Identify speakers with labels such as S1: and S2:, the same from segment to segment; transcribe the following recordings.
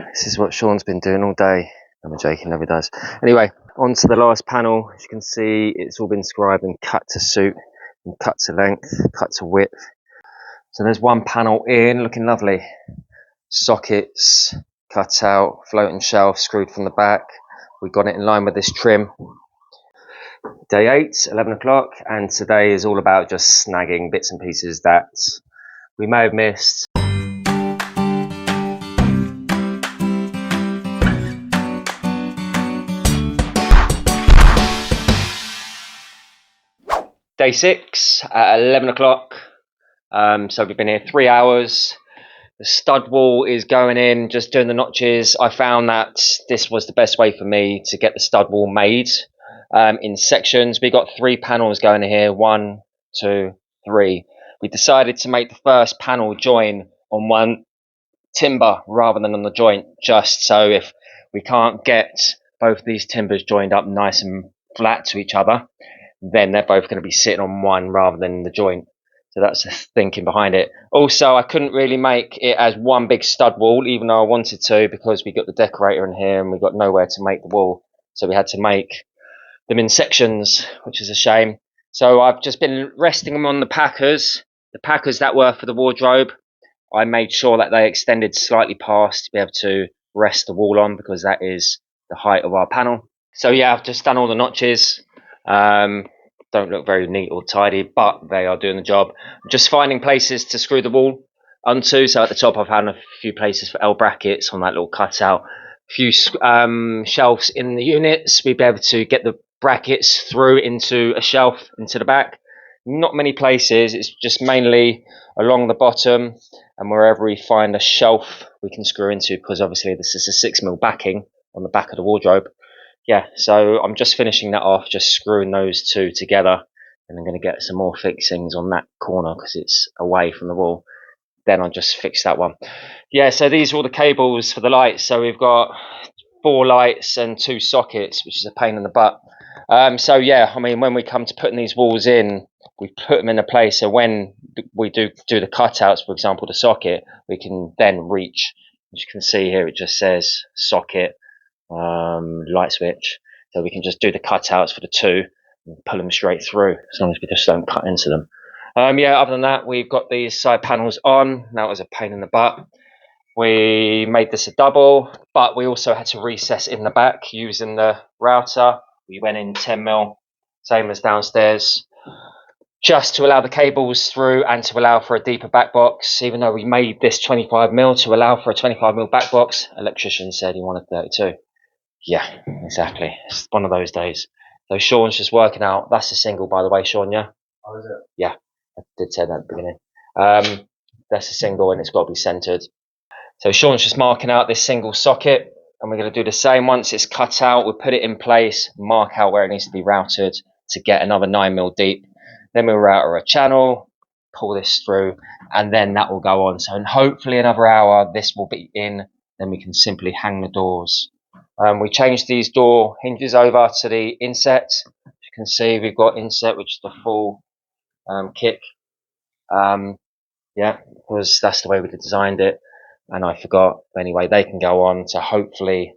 S1: This is what Sean's been doing all day. I'm joking, never does. Anyway, on to the last panel. As you can see, it's all been scribed and cut to suit, and cut to length, cut to width. So there's one panel in, looking lovely. Sockets cut out, floating shelf screwed from the back. We got it in line with this trim. Day 8, 11 o'clock, and today is all about just snagging bits and pieces that we may have missed. Day 6 at 11 o'clock. So we've been here 3 hours. The stud wall is going in, just doing the notches. I found that this was the best way for me to get the stud wall made in sections. We got 3 panels going in here, 1, 2, 3. We decided to make the first panel join on one timber rather than on the joint, just so if we can't get both these timbers joined up nice and flat to each other, then they're both going to be sitting on one rather than the joint. So that's the thinking behind it. Also, I couldn't really make it as one big stud wall, even though I wanted to, because we got the decorator in here and we got nowhere to make the wall. So we had to make them in sections, which is a shame. So I've just been resting them on the packers that were for the wardrobe. I made sure that they extended slightly past to be able to rest the wall on, because that is the height of our panel. So yeah, I've just done all the notches. Don't look very neat or tidy, but they are doing the job. Just finding places to screw the wall onto. So at the top I've found a few places for L brackets on that little cutout. A few shelves in the units. We'd be able to get the brackets through into a shelf into the back. Not many places, it's just mainly along the bottom and wherever we find a shelf we can screw into, because obviously this is a 6mm backing on the back of the wardrobe. Yeah, so I'm just finishing that off, just screwing those two together, and I'm going to get some more fixings on that corner because it's away from the wall. Then I'll just fix that one. Yeah, so these are all the cables for the lights. So we've got 4 lights and 2 sockets, which is a pain in the butt. So yeah, I mean, when we come to putting these walls in, we put them in a place so when we do the cutouts, for example, the socket, we can then reach. As you can see here, it just says socket, light switch, so we can just do the cutouts for the 2 and pull them straight through, as long as we just don't cut into them. Yeah, other than that, we've got these side panels on. That was a pain in the butt. We made this a double, but we also had to recess in the back using the router. We went in 10mm, same as downstairs, just to allow the cables through and to allow for a deeper back box. Even though we made this 25mm to allow for a 25mm back box, electrician said he wanted 32. Yeah, exactly. It's one of those days. So Sean's just working out. That's a single, by the way, Sean, yeah?
S2: Oh, is it?
S1: Yeah, I did say that at the beginning. That's a single and it's got to be centered. So Sean's just marking out this single socket, and we're going to do the same once it's cut out. We'll put it in place, mark out where it needs to be routed to get another 9mm deep. Then we'll router a channel, pull this through, and then that will go on. So in hopefully another hour, this will be in. Then we can simply hang the doors. We changed these door hinges over to the inset. As you can see, we've got inset, which is the full kick. Yeah, because that's the way we designed it, and I forgot. Anyway, they can go on. So hopefully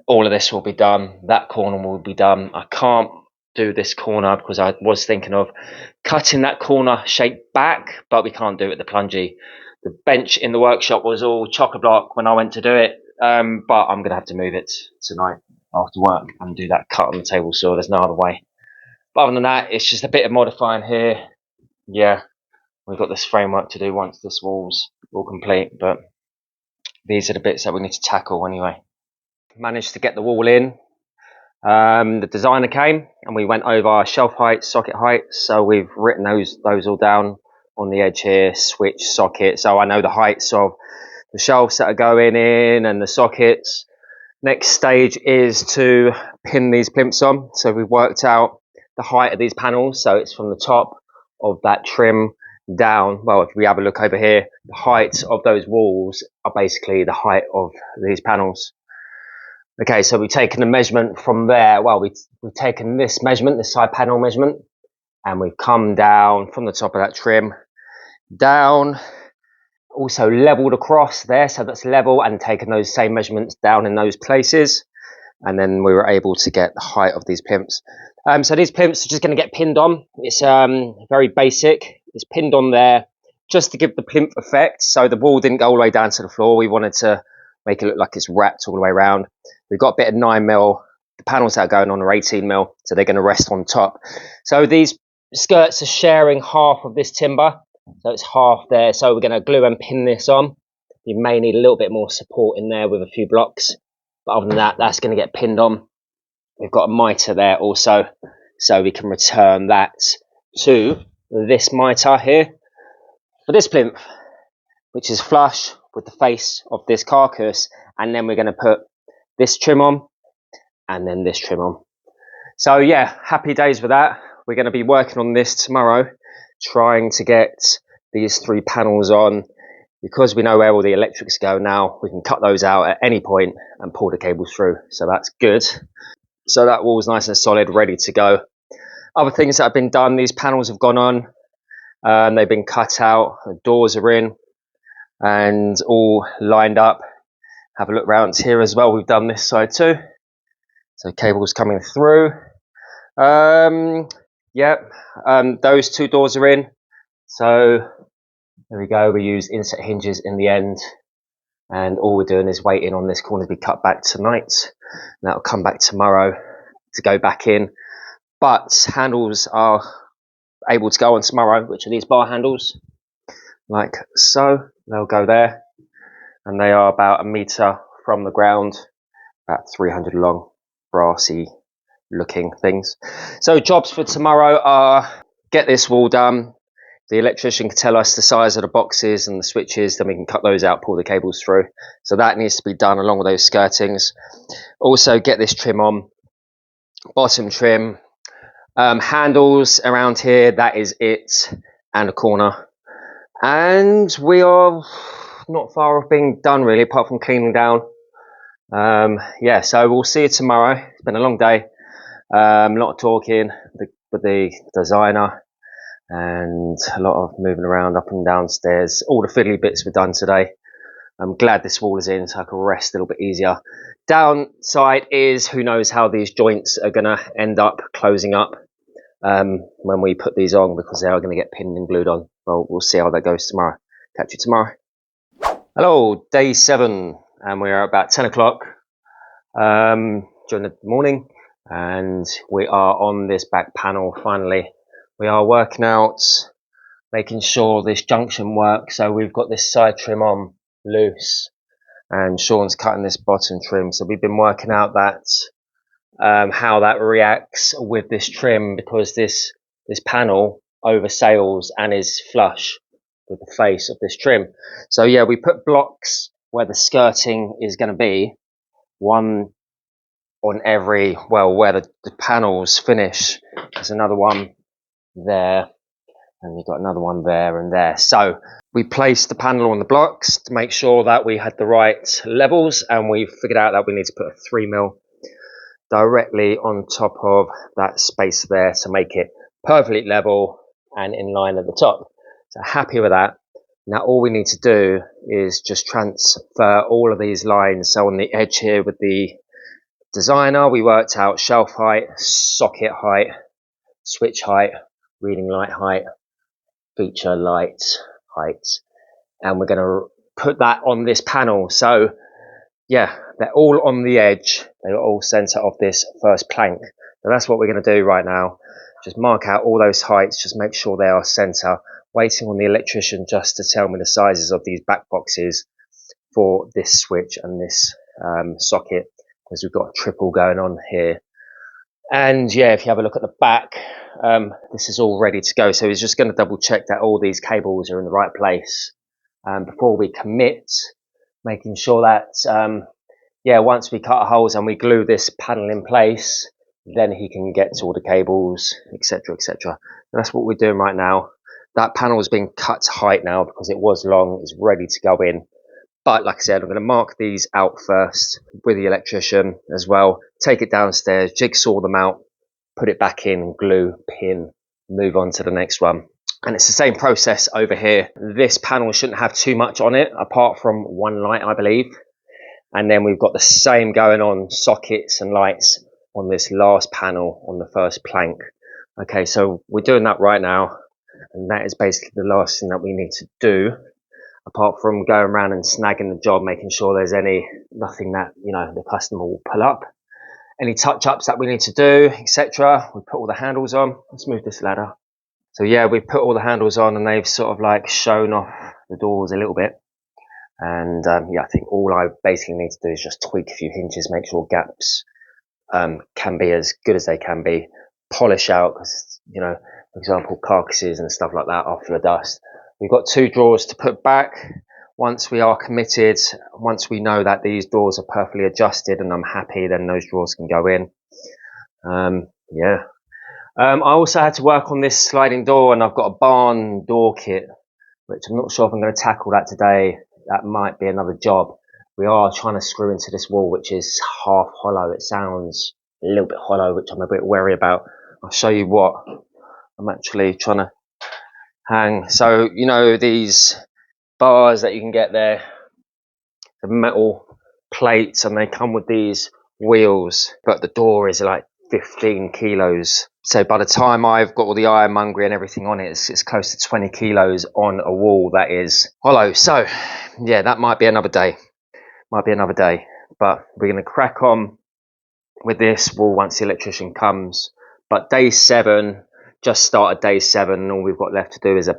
S1: all of this will be done. That corner will be done. I can't do this corner because I was thinking of cutting that corner shape back, but we can't do it with the plungy. The bench in the workshop was all chock-a-block when I went to do it. But I'm going to have to move it tonight after work and do that cut on the table saw. There's no other way. But other than that, it's just a bit of modifying here. Yeah, we've got this framework to do once this wall's all complete, but these are the bits that we need to tackle anyway. Managed to get the wall in. The designer came and we went over shelf height, socket height. So we've written those all down on the edge here, switch, socket. So I know the heights of the shelves that are going in and the sockets. Next stage is to pin these plinths on. So we've worked out the height of these panels. So it's from the top of that trim down. Well, if we have a look over here, the height of those walls are basically the height of these panels. Okay, so we've taken a measurement from there. Well, we've taken this measurement, this side panel measurement, and we've come down from the top of that trim down also leveled across there, so that's level, and taken those same measurements down in those places. And then we were able to get the height of these plinths. So these plinths are just going to get pinned on. It's very basic. It's pinned on there just to give the plinth effect. So the wall didn't go all the way down to the floor. We wanted to make it look like it's wrapped all the way around. We've got a bit of 9mm. The panels that are going on are 18mm, so they're going to rest on top. So these skirts are sharing half of this timber. So it's half there. So we're going to glue and pin this on. You may need a little bit more support in there with a few blocks. But other than that, that's going to get pinned on. We've got a mitre there also, so we can return that to this mitre here for this plinth, which is flush with the face of this carcass. And then we're going to put this trim on and then this trim on. So yeah, happy days with that. We're going to be working on this tomorrow, trying to get these 3 panels on. Because we know where all the electrics go now, we can cut those out at any point and pull the cables through. So that's good. So that wall's nice and solid, ready to go. Other things that have been done, these panels have gone on. They've been cut out. The doors are in and all lined up. Have a look round here as well. We've done this side too. So cables coming through. Those 2 doors are in. So there we go. We use inset hinges in the end, and all we're doing is waiting on this corner to be cut back tonight. And that'll come back tomorrow to go back in. But handles are able to go on tomorrow, which are these bar handles, like so. They'll go there, and they are about 1 metre from the ground, about 300 long, brassy looking things. So jobs for tomorrow are get this wall done. The electrician can tell us the size of the boxes and the switches, then we can cut those out, pull the cables through. So that needs to be done along with those skirtings. Also get this trim on, bottom trim, handles around here, that is it, and a corner. And we are not far off being done really, apart from cleaning down. So we'll see you tomorrow. It's been a long day. A lot of talking with the designer, and a lot of moving around up and downstairs. All the fiddly bits were done today. I'm glad this wall is in so I can rest a little bit easier. Downside is who knows how these joints are going to end up closing up when we put these on, because they are going to get pinned and glued on. Well, we'll see how that goes tomorrow. Catch you tomorrow. Hello, day 7, and we're about 10 o'clock during the morning, and we are on this back panel finally. We are working out, making sure this junction works. So we've got this side trim on loose, and Sean's cutting this bottom trim. So we've been working out that how that reacts with this trim, because this panel oversails and is flush with the face of this trim. So yeah, we put blocks where the skirting is going to be, one on every, where the panels finish. There's another one there, and we've got another one there and there. So we placed the panel on the blocks to make sure that we had the right levels, and we figured out that we need to put a 3mm directly on top of that space there to make it perfectly level and in line at the top. So happy with that. Now all we need to do is just transfer all of these lines. So on the edge here with the designer, we worked out shelf height, socket height, switch height, reading light height, feature light height, and we're going to put that on this panel. So yeah, they're all on the edge, they're all center of this first plank. So that's what we're going to do right now. Just mark out all those heights, just make sure they are center, waiting on the electrician just to tell me the sizes of these back boxes for this switch and this socket, because we've got a triple going on here. And yeah, if you have a look at the back, this is all ready to go. So he's just going to double check that all these cables are in the right place before we commit, making sure that, once we cut holes and we glue this panel in place, then he can get to all the cables, etc., etc. That's what we're doing right now. That panel has been cut to height now because it was long, it's ready to go in. But like I said, I'm going to mark these out first with the electrician as well. Take it downstairs, jigsaw them out, put it back in, glue, pin, move on to the next one. And it's the same process over here. This panel shouldn't have too much on it, apart from one light, I believe. And then we've got the same going on, sockets and lights on this last panel on the first plank. Okay, so we're doing that right now. And that is basically the last thing that we need to do, apart from going around and snagging the job, making sure there's nothing that, you know, the customer will pull up. Any touch-ups that we need to do, etc. We put all the handles on. Let's move this ladder. So yeah, we put all the handles on and they've sort of like shown off the doors a little bit. And yeah, I think all I basically need to do is just tweak a few hinges, make sure gaps can be as good as they can be, polish out, because, you know, for example, carcasses and stuff like that after the dust. We've got 2 drawers to put back. Once we are committed, once we know that these doors are perfectly adjusted and I'm happy, then those drawers can go in. Yeah. I also had to work on this sliding door, and I've got a barn door kit, which I'm not sure if I'm going to tackle that today. That might be another job. We are trying to screw into this wall, which is half hollow. It sounds a little bit hollow, which I'm a bit wary about. I'll show you what I'm actually trying to hang. So, you know, these bars that you can get there, the metal plates, and they come with these wheels, but the door is like 15 kilos. So by the time I've got all the ironmongery and everything on it, it's close to 20 kilos on a wall that is hollow. So yeah, that might be another day. But we're going to crack on with this wall once the electrician comes. But day 7, just started day 7, and all we've got left to do is a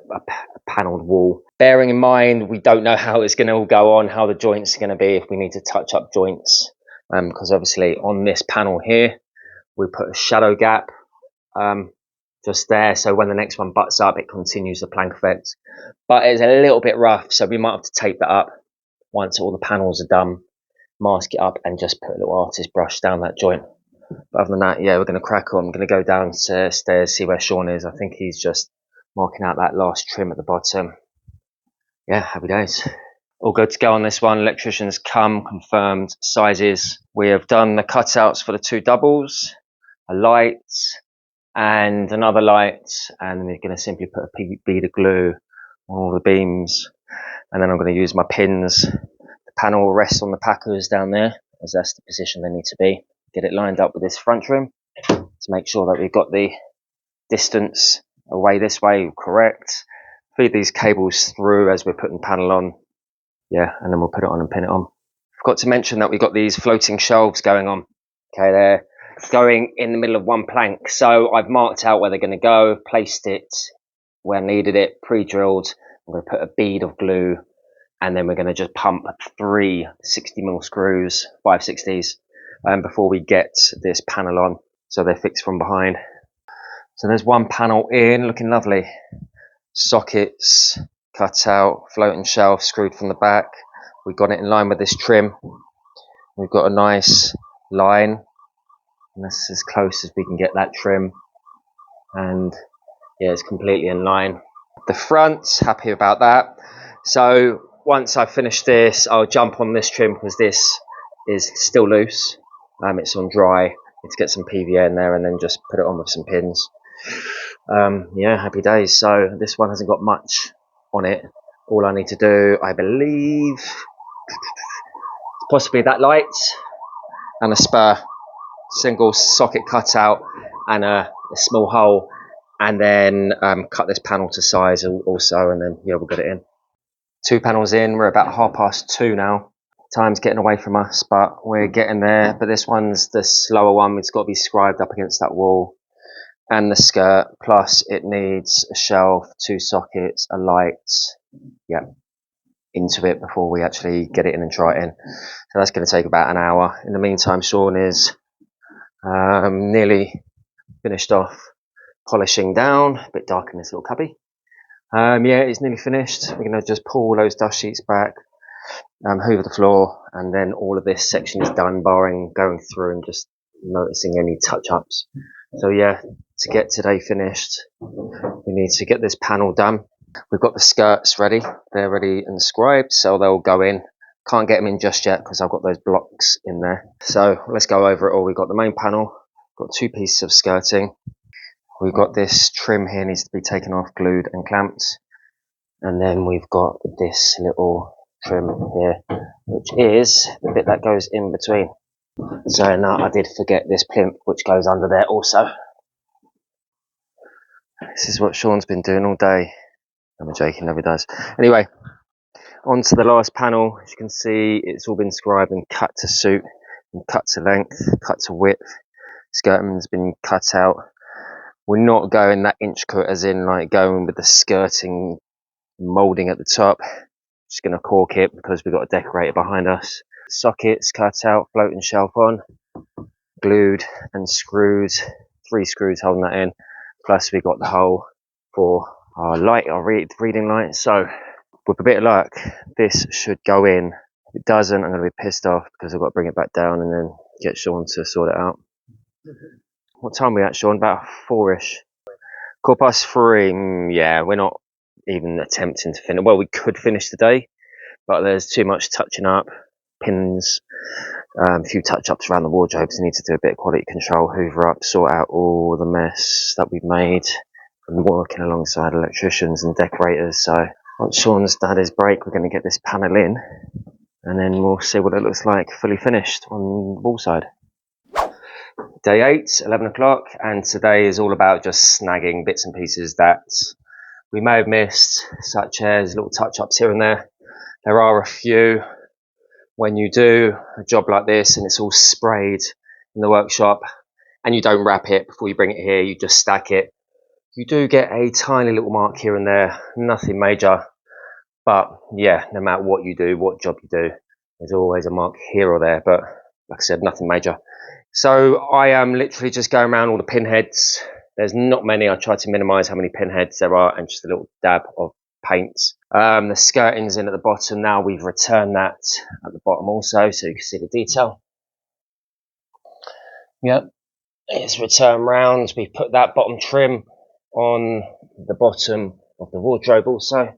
S1: panelled wall. Bearing in mind, we don't know how it's going to all go on, how the joints are going to be, if we need to touch up joints. Because obviously on this panel here, we put a shadow gap just there, so when the next one butts up, it continues the plank effect. But it's a little bit rough, so we might have to tape that up once all the panels are done, mask it up, and just put a little artist brush down that joint. But other than that, yeah, we're going to crack on. I'm going to go downstairs, see where Sean is. I think he's just marking out that last trim at the bottom. Yeah, happy days. All good to go on this one. Electricians come, confirmed sizes. We have done the cutouts for the 2 doubles, a light, and another light, and then we're going to simply put a bead of glue on all the beams, and then I'm going to use my pins. The panel will rest on the packers down there, as that's the position they need to be. Get it lined up with this front trim to make sure that we've got the distance away this way correct. Feed these cables through as we're putting the panel on. Yeah, and then we'll put it on and pin it on. Forgot to mention that we've got these floating shelves going on. Okay, they're going in the middle of one plank. So I've marked out where they're going to go, placed it where I needed it, pre-drilled. I'm going to put a bead of glue, and then we're going to just pump 3 60mm screws, 5/60s, before we get this panel on. So they're fixed from behind. So there's one panel in, looking lovely. Sockets, cut out, floating shelf screwed from the back. We've got it in line with this trim. We've got a nice line, and that's as close as we can get that trim. And yeah, it's completely in line. The front, happy about that. So once I finish this, I'll jump on this trim because this is still loose. It's on dry. Need to get some PVA in there and then just put it on with some pins. Yeah, happy days. So this one hasn't got much on it. All I need to do, I believe, possibly that light and a spur, single socket cutout and a small hole, and then cut this panel to size also, and then yeah, we'll get it in. 2 panels in, we're about 2:30 now. Time's getting away from us, but we're getting there. But this one's the slower one. It's got to be scribed up against that wall, and the skirt, plus it needs a shelf, 2 sockets, a light, yeah, into it before we actually get it in and try it in. So that's going to take about an hour. In the meantime, Sean is nearly finished off polishing down. A bit dark in this little cubby. Yeah, it's nearly finished. We're going to just pull all those dust sheets back, hoover the floor, and then all of this section is done, barring going through and just noticing any touch-ups. So yeah, to get today finished, we need to get this panel done. We've got the skirts ready. They're ready and scribed, so they'll go in. Can't get them in just yet because I've got those blocks in there. So let's go over it all. We've got the main panel, got 2 pieces of skirting. We've got this trim here, needs to be taken off, glued and clamped. And then we've got this little trim here, which is the bit that goes in between. So now I did forget this plinth, which goes under there also. This is what Sean's been doing all day. I'm joking, never does. Anyway, on to the last panel. As you can see, it's all been scribed and cut to suit, and cut to length, cut to width. Skirting's been cut out. We're not going that intricate as in like going with the skirting moulding at the top. Just going to cork it because we've got a decorator behind us. Sockets cut out, floating shelf on, glued and screwed. 3 screws holding that in. Plus we got the hole for our light, our reading light. So with a bit of luck, this should go in. If it doesn't, I'm going to be pissed off because I've got to bring it back down and then get Sean to sort it out. What time are we at, Sean? About 4ish. 3:15. Yeah, we're not even attempting to finish. Well, we could finish today, but there's too much touching up, pins, a few touch-ups around the wardrobes. I need to do a bit of quality control, hoover up, sort out all the mess that we've made from working alongside electricians and decorators. So once Sean's done his break, we're going to get this panel in, and then we'll see what it looks like fully finished on the wall side. Day 8, 11 o'clock, and today is all about just snagging bits and pieces that we may have missed, such as little touch-ups here and there. There are a few. When you do a job like this and it's all sprayed in the workshop and you don't wrap it before you bring it here, you just stack it, you do get a tiny little mark here and there, nothing major. But yeah, no matter what you do, what job you do, there's always a mark here or there, but like I said, nothing major. So I am literally just going around all the pin heads. There's not many. I try to minimize how many pin heads there are and just a little dab of paint. The skirting's in at the bottom now. We've returned that at the bottom also, so you can see the detail. Yep, it's returned round. We put that bottom trim on the bottom of the wardrobe also,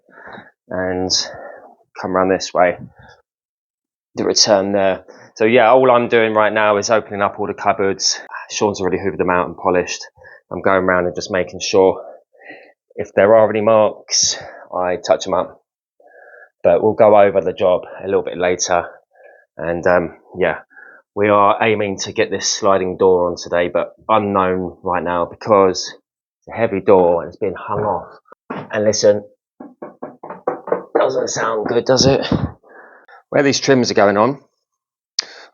S1: and come around this way, the return there. So yeah, all I'm doing right now is opening up all the cupboards. Sean's already hoovered them out and polished. I'm going around and just making sure if there are any marks, I touch them up. But we'll go over the job a little bit later. And yeah, we are aiming to get this sliding door on today, but unknown right now because it's a heavy door and it's been hung off. And listen, doesn't sound good, does it? Where these trims are going on,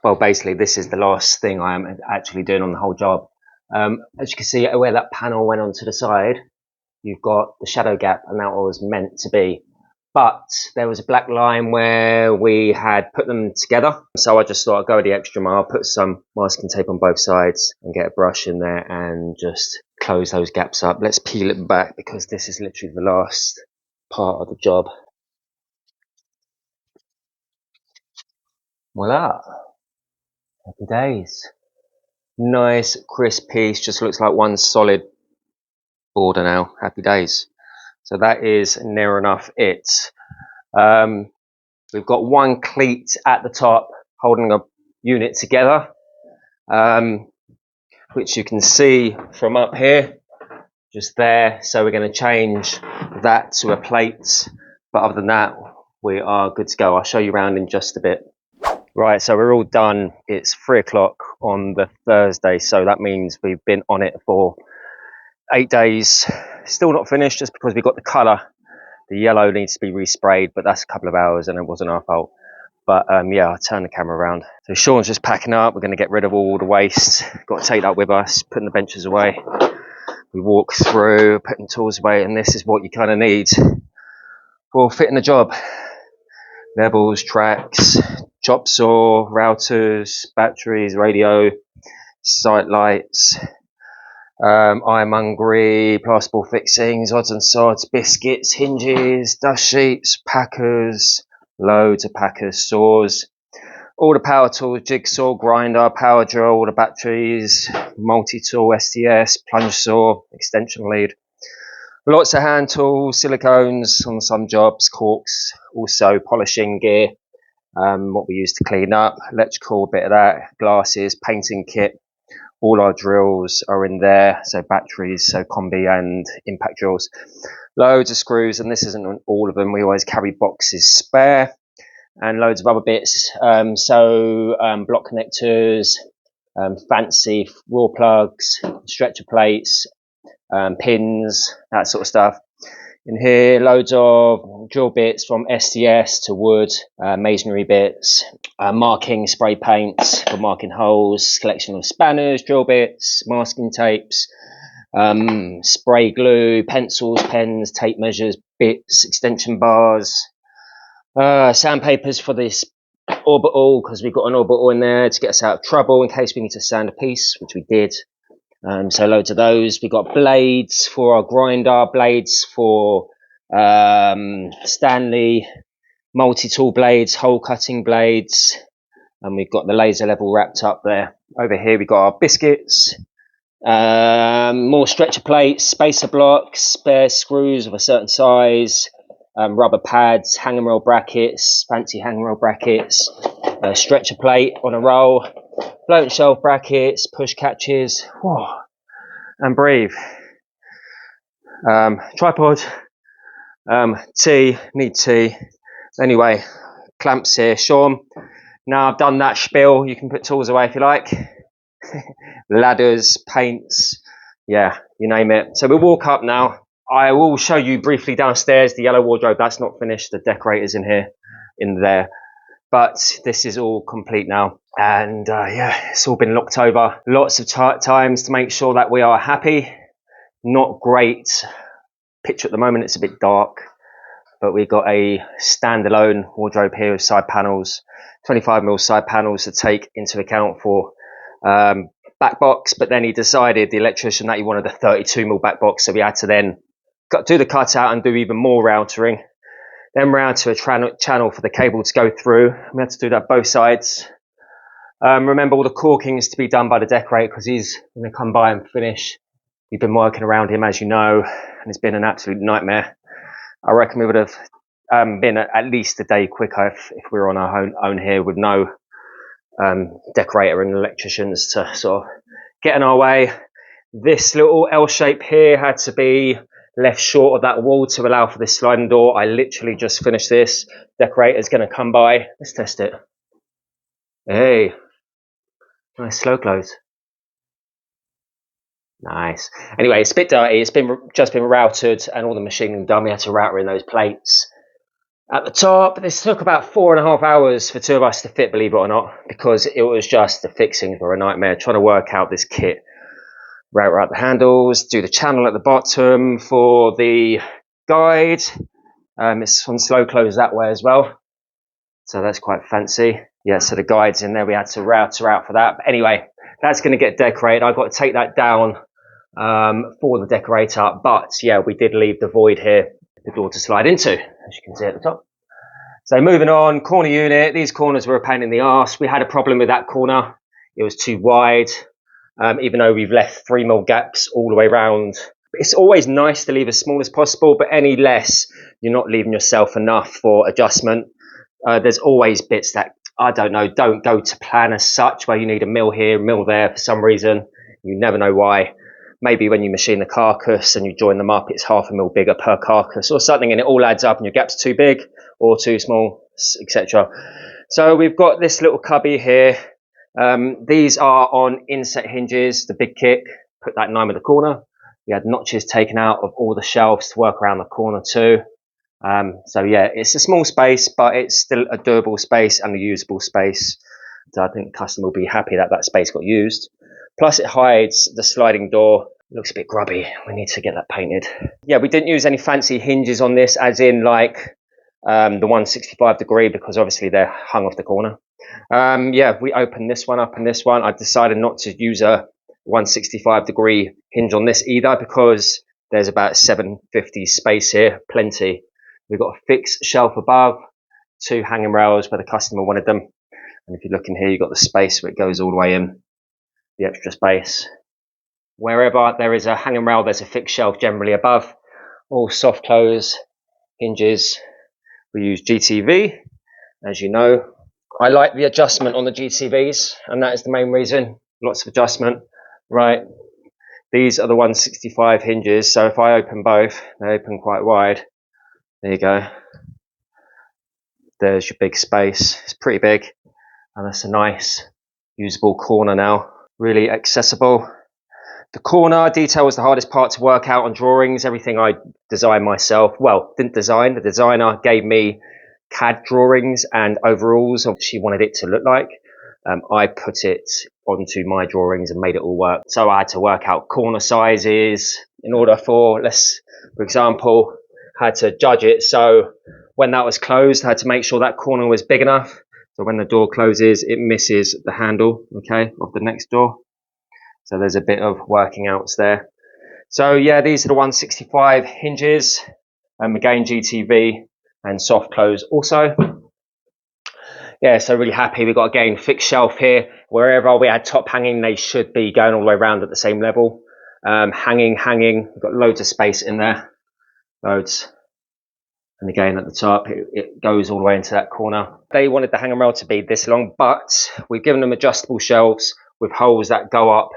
S1: well, basically this is the last thing I am actually doing on the whole job. As you can see where that panel went onto the side, you've got the shadow gap, and that was meant to be. But there was a black line where we had put them together. So I just thought I'd go the extra mile, put some masking tape on both sides and get a brush in there and just close those gaps up. Let's peel it back because this is literally the last part of the job. Voila. Happy days. Nice crisp piece, just looks like one solid border now. Happy days. So that is near enough it. We've got one cleat at the top holding a unit together, which you can see from up here, just there. So we're going to change that to a plate. But other than that, we are good to go. I'll show you around in just a bit. Right, so we're all done. It's 3 o'clock on the Thursday, so that means we've been on it for 8 days. Still not finished just because we got the colour. The yellow needs to be resprayed, but that's a couple of hours and it wasn't our fault. But yeah, I'll turn the camera around. So Sean's just packing up. We're going to get rid of all the waste. Got to take that with us, putting the benches away. We walk through, putting tools away, and this is what you kind of need for fitting the job. Levels, tracks, chop saw, routers, batteries, radio, sight lights, ironmongery, plasterboard fixings, odds and sods, biscuits, hinges, dust sheets, packers, loads of packers, saws, all the power tools, jigsaw, grinder, power drill, all the batteries, multi-tool, STS, plunge saw, extension lead. Lots of hand tools, silicones on some jobs, corks, also polishing gear, what we use to clean up, electrical, a bit of that, glasses, painting kit, All our drills are in there, so batteries, so combi and impact drills. Loads of screws, and this isn't all of them. We always carry boxes spare, and loads of other bits. Block connectors, fancy raw plugs, stretcher plates, pins, that sort of stuff. In here, loads of drill bits from SDS to wood, masonry bits, marking spray paints for marking holes, collection of spanners, drill bits, masking tapes, spray glue, pencils, pens, tape measures, bits, extension bars, sandpapers for this orbital, because we've got an orbital in there to get us out of trouble in case we need to sand a piece, which we did. So loads of those. We've got blades for our grinder, blades for Stanley, multi-tool blades, hole cutting blades, and we've got the laser level wrapped up there. Over here we've got our biscuits, more stretcher plates, spacer blocks, spare screws of a certain size, rubber pads, hanging rail brackets, fancy hanging rail brackets, a stretcher plate on a roll, float shelf brackets, push catches, and breathe. Tripod, need tea. Anyway, clamps here. Sean, now I've done that spiel, you can put tools away if you like. Ladders, paints, yeah, you name it. So we'll walk up now. I will show you briefly downstairs the yellow wardrobe. That's not finished. The decorators in there. But this is all complete now. And yeah, it's all been looked over lots of times to make sure that we are happy. Not great picture at the moment. It's a bit dark. But we've got a standalone wardrobe here with side panels, 25mm side panels to take into account for back box. But then he decided, the electrician, that he wanted a 32mm back box. So we had to then do the cutout and do even more routering. Then round to a channel for the cable to go through. We had to do that both sides. Remember all the caulking is to be done by the decorator because he's going to come by and finish. We've been working around him, as you know, and it's been an absolute nightmare. I reckon we would have been at least a day quicker if we were on our own here with no decorator and electricians to sort of get in our way. This little L shape here had to be left short of that wall to allow for this sliding door. I literally just finished this. Decorator's going to come by. Let's test it. Hey, nice slow close. Nice. Anyway, it's a bit dirty. It's just been routed and all the machining done. We had to router in those plates at the top. This took about 4.5 hours for two of us to fit, believe it or not, because it was just the fixings were a nightmare. Trying to work out this kit. Router out the handles, do the channel at the bottom for the guide. It's on slow close that way as well. So that's quite fancy. Yeah, so the guide's in there. We had to router out for that. But anyway, that's going to get decorated. I've got to take that down for the decorator. But yeah, we did leave the void here, the door to slide into, as you can see at the top. So moving on, corner unit. These corners were a pain in the arse. We had a problem with that corner. It was too wide. Even though we've left 3mm gaps all the way around. It's always nice to leave as small as possible, but any less, you're not leaving yourself enough for adjustment. There's always bits that, I don't know, don't go to plan as such, where you need a mill here, a mill there for some reason. You never know why. Maybe when you machine the carcass and you join them up, it's 0.5 mm bigger per carcass or something, and it all adds up and your gap's too big or too small, etc. So we've got this little cubby here. These are on inset hinges, the big kick, put that in line with the corner. We had notches taken out of all the shelves to work around the corner too. So yeah, it's a small space, but it's still a doable space and a usable space. So I think the customer will be happy that that space got used. Plus it hides the sliding door. It looks a bit grubby. We need to get that painted. Yeah, we didn't use any fancy hinges on this, as in like the 165 degree, because obviously they're hung off the corner. Yeah, we opened this one up and this one. I decided not to use a 165 degree hinge on this either, because there's about 750 space here, plenty. We've got a fixed shelf above, 2 hanging rails where the customer wanted them. And if you look in here, you've got the space where it goes all the way in, the extra space. Wherever there is a hanging rail, there's a fixed shelf generally above. All soft close hinges. We use GTV, as you know. I like the adjustment on the GTVs, and that is the main reason. Lots of adjustment. Right, these are the 165 hinges, so if I open both, they open quite wide. There you go. There's your big space. It's pretty big, and that's a nice usable corner now. Really accessible. The corner detail was the hardest part to work out on drawings. Everything I designed myself. Well, didn't design. The designer gave me CAD drawings and overalls of what she wanted it to look like. I put it onto my drawings and made it all work. So I had to work out corner sizes in order for example, had to judge it. So when that was closed, I had to make sure that corner was big enough. So when the door closes, it misses the handle, okay, of the next door. So there's a bit of working outs there. So yeah, these are the 165 hinges. Again, GTV and soft close also. Yeah, so really happy. We've got again fixed shelf here. Wherever we had top hanging, they should be going all the way around at the same level. Hanging, we've got loads of space in there. Loads. And again at the top, it goes all the way into that corner. They wanted the hanger rail to be this long, but we've given them adjustable shelves with holes that go up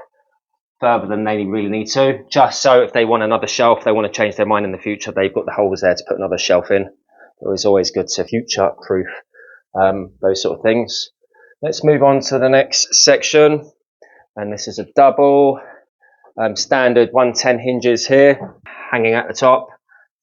S1: further than they really need to, just so if they want another shelf, they want to change their mind in the future, they've got the holes there to put another shelf in. It was always good to future proof those sort of things. Let's move on to the next section, and this is a double standard 110 hinges here, hanging at the top,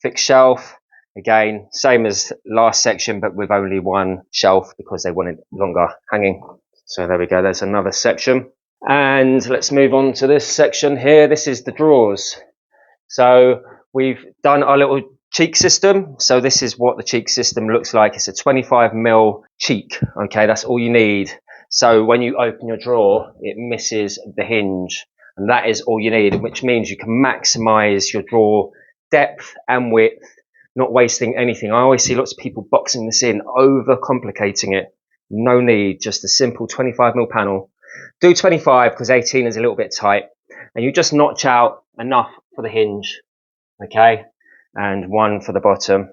S1: fixed shelf. Again, same as last section, but with only one shelf because they wanted longer hanging. So there we go, there's another section. And let's move on to this section here. This is the drawers. So we've done our little cheek system. So this is what the cheek system looks like. It's a 25mm cheek. Okay, that's all you need. So when you open your drawer, it misses the hinge. And that is all you need, which means you can maximize your drawer depth and width, not wasting anything. I always see lots of people boxing this in, over complicating it. No need, just a simple 25mm panel. Do 25 because 18 is a little bit tight, and you just notch out enough for the hinge, okay, and one for the bottom,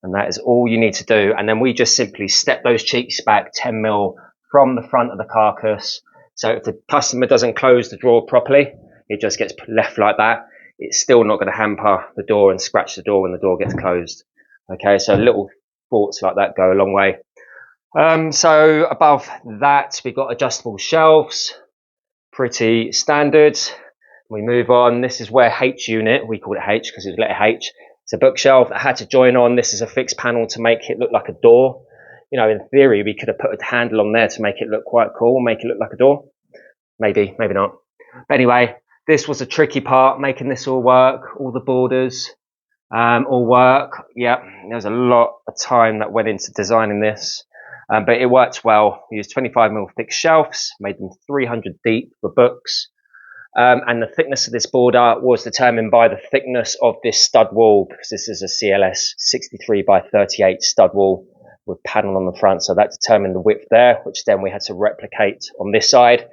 S1: and that is all you need to do. And then we just simply step those cheeks back 10mm from the front of the carcass. So if the customer doesn't close the drawer properly, it just gets left like that. It's still not going to hamper the door and scratch the door when the door gets closed. Okay, so little thoughts like that go a long way. So above that, we've got adjustable shelves, pretty standard. We move on. This is where H unit, we call it H because it's letter H. It's a bookshelf that had to join on. This is a fixed panel to make it look like a door. You know, in theory, we could have put a handle on there to make it look quite cool, make it look like a door. Maybe, maybe not. But anyway, this was a tricky part, making this all work, all the borders, all work. Yeah, there was a lot of time that went into designing this. But it worked well. We used 25mm thick shelves, made them 300 deep for books. And the thickness of this border was determined by the thickness of this stud wall, because this is a CLS 63 by 38 stud wall with panel on the front. So that determined the width there, which then we had to replicate on this side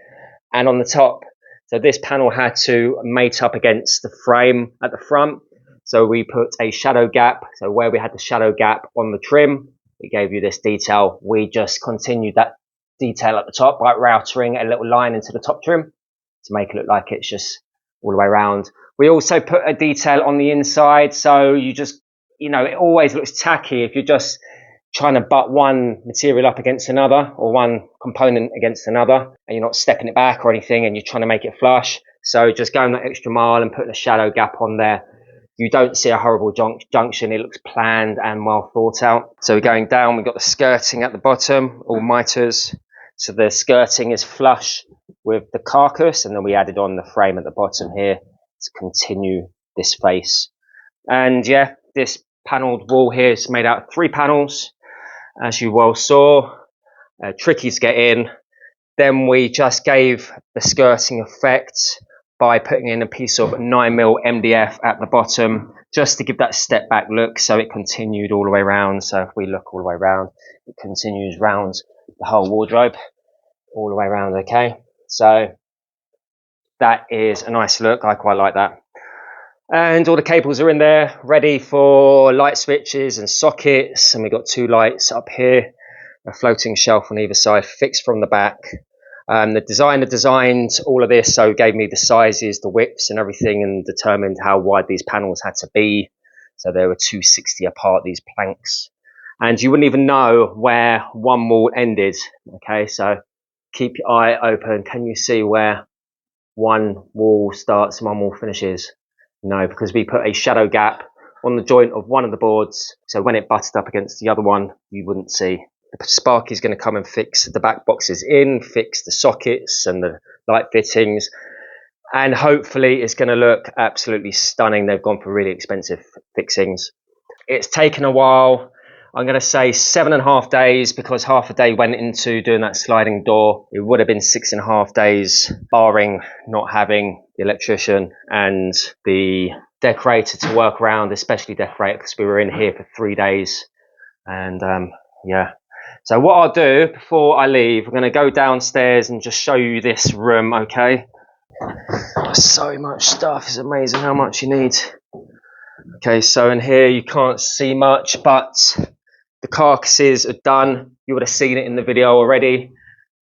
S1: and on the top. So this panel had to mate up against the frame at the front. So we put a shadow gap. So where we had the shadow gap on the trim, it gave you this detail. We just continued that detail at the top by routering a little line into the top trim to make it look like it's just all the way around. We also put a detail on the inside, so you just, you know, it always looks tacky if you're just trying to butt one material up against another or one component against another and you're not stepping it back or anything and you're trying to make it flush. So just going that extra mile and putting a shadow gap on there, you don't see a horrible junction. It looks planned and well thought out. So going down, we've got the skirting at the bottom, all miters. So the skirting is flush with the carcass, and then we added on the frame at the bottom here to continue this face. And yeah, this panelled wall here is made out of 3 panels, as you well saw. Tricky to get in. Then we just gave the skirting effect by putting in a piece of 9mm MDF at the bottom, just to give that step back look, so it continued all the way around. So if we look all the way around, it continues round the whole wardrobe, all the way around, okay? So that is a nice look, I quite like that. And all the cables are in there, ready for light switches and sockets, and we've got 2 lights up here, a floating shelf on either side, fixed from the back. The designer designed all of this, so gave me the sizes, the widths and everything, and determined how wide these panels had to be. So they were 260 apart, these planks. And you wouldn't even know where one wall ended. Okay, so keep your eye open. Can you see where one wall starts and one wall finishes? No, because we put a shadow gap on the joint of one of the boards, so when it butted up against the other one, you wouldn't see. The spark is going to come and fix the back boxes in, fix the sockets and the light fittings, and hopefully it's going to look absolutely stunning. They've gone for really expensive fixings. It's taken a while. I'm going to say 7.5 days, because half a day went into doing that sliding door. It would have been 6.5 days, barring not having the electrician and the decorator to work around, especially decorator, because we were in here for 3 days. And yeah. So what I'll do before I leave, I'm going to go downstairs and just show you this room, okay? So much stuff. It's amazing how much you need. Okay, so in here you can't see much, but the carcasses are done. You would have seen it in the video already.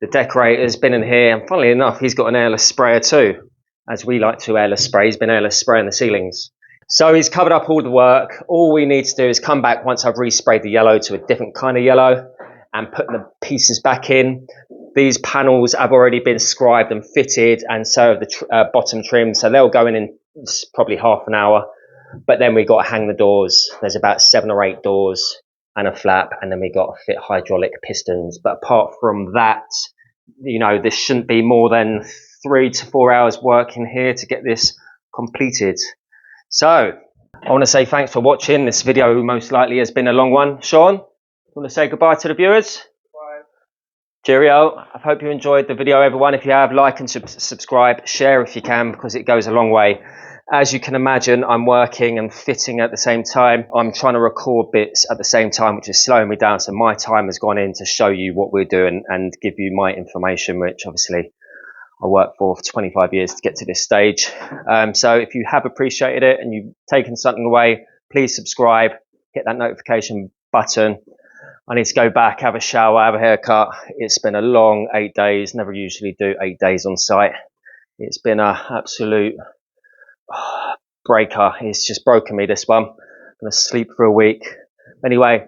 S1: The decorator's been in here, and funnily enough, he's got an airless sprayer too. As we like to airless spray, he's been airless spraying the ceilings. So he's covered up all the work. All we need to do is come back once I've resprayed the yellow to a different kind of yellow and put the pieces back in. These panels have already been scribed and fitted, and so have the bottom trim, so they'll go in probably half an hour. But then we got to hang the doors. There's about 7 or 8 doors and a flap, and then we got to fit hydraulic pistons. But apart from that, you know, this shouldn't be more than 3 to 4 hours work in here to get this completed. So I want to say thanks for watching. This video most likely has been a long one. Sean, you want to say goodbye to the viewers? Bye. Cheerio. I hope you enjoyed the video, everyone. If you have, like and subscribe, share if you can, because it goes a long way. As you can imagine, I'm working and fitting at the same time. I'm trying to record bits at the same time, which is slowing me down. So my time has gone in to show you what we're doing and give you my information, which obviously I worked for 25 years to get to this stage. So if you have appreciated it and you've taken something away, please subscribe, hit that notification button. I need to go back, have a shower, have a haircut. It's been a long 8 days. Never usually do 8 days on site. It's been an absolute breaker. It's just broken me, this one. I'm going to sleep for a week. Anyway,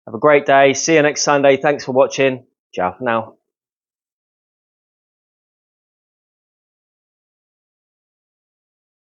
S1: have a great day. See you next Sunday. Thanks for watching. Ciao for now.